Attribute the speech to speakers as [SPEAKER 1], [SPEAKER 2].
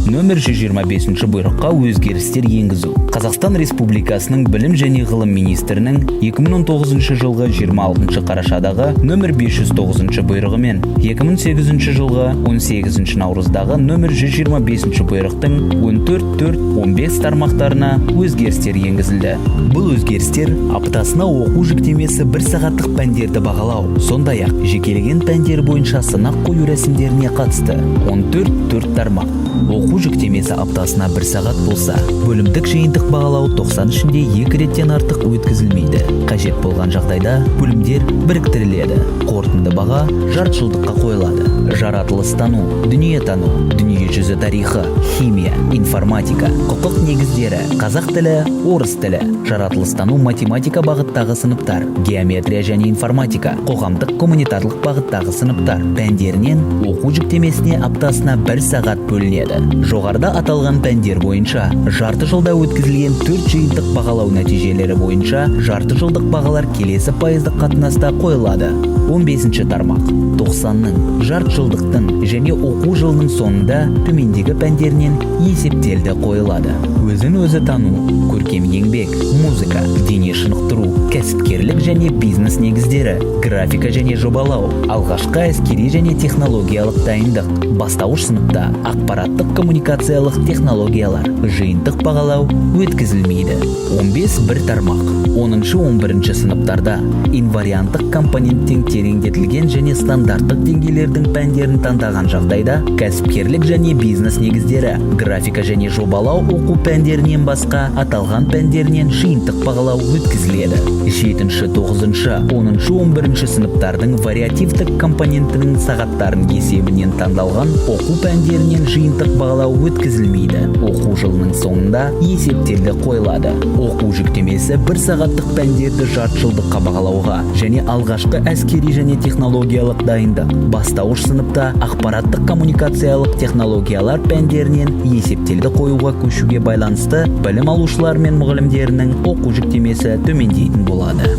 [SPEAKER 1] Нөмір 125 бұйрыққа өзгерістер енгізу. Қазақстан Республикасының Білім және Ғылым министрінің 2019 жылғы 26 қарашадағы нөмір 509 бұйрығымен 2008 жылғы 18 наурыздағы нөмір 125 бұйрықтың 14.4.15 тармақтарына өзгерістер енгізілді. Бұл өзгерістер аптасына оқу жүктемесі 1 сағаттық пәндерді бағалау, сондай-ақ жекелеген пәндер бойынша сынақ қою рәсімдеріне қатысты 14.4 тармақ. Оқу жүктемесі аптасына 1 сағат болса, бөлімдік жиынтық бағалау 90 ішінде 2 реттен артық өткізілмейді. Қажет болған жағдайда бөлімдер біріктіріледі. Қорытынды баға жартыжылдыққа қойылады. Жаратылыстану, дүниетану, дүниежүзі тарихы, химия, информатика, құқық негіздері, қазақ тілі, орыс тілі, жаратылыстану, математика бағыттағы сыныптар, геометрия және информатика, қоғамдық гуманитарлық бағыттағы сыныптар пәндерінен оқу жүктемесіне аптасына 1 сағат бөлінеді. Жоғарыда аталған пәндер бойынша жарты жылда өткізілген 4 жиынтық бағалау нәтижелері бойынша жарты жылдық бағалар келесі пайыздық қатынаста қойылады. 15 тармақ. 90-ның, жарты жылдықтың және оқу жылының соңында төмендегі пәндерінен есептелді қойылады. Өзін-өзі тану, көркем еңбек, музыка, дене шынықтыру, кәсіпкерлік және бизнес негіздері, графика және жобалау, алғашқы әскери және технологиялық дайындық, бастауыш сыныпта ақпараттық коммуникациялық технологиялар, жиынтық бағалау өткізілмейді. 15.1 тармақ. 10-11 сыныптарда инварианттық компоненттен тереңдетілген және стандарттық деңгейлердің пәндерін таңдаған жағдайда кәсіпкерлік және бизнес негіздері, графика және жобалау оқу пәндерінен басқа аталған пәндерінен жиынтық бағалау өткізіледі. 7, 9, 10, 11 сыныптардың вариативтік компонентінің сағаттарын есебінен таңдалған оқу пәндерінен жиынтық бағалау өткізілмейді. Оқу жылының соңында есептелді қойылады. Оқу жүктемесі 1 сағаттық пәндерді жарты жылдыққа бағалауға және алғашқы әскери және технологиялық дайындық, бастауыш сыныпта ақпараттық коммуникациялық технологиялар пәндерінен есептелді қоюға көшуге байланысты білім алушылар мен мұғалімдерінің оқу жүктемесі төмендейтін болады.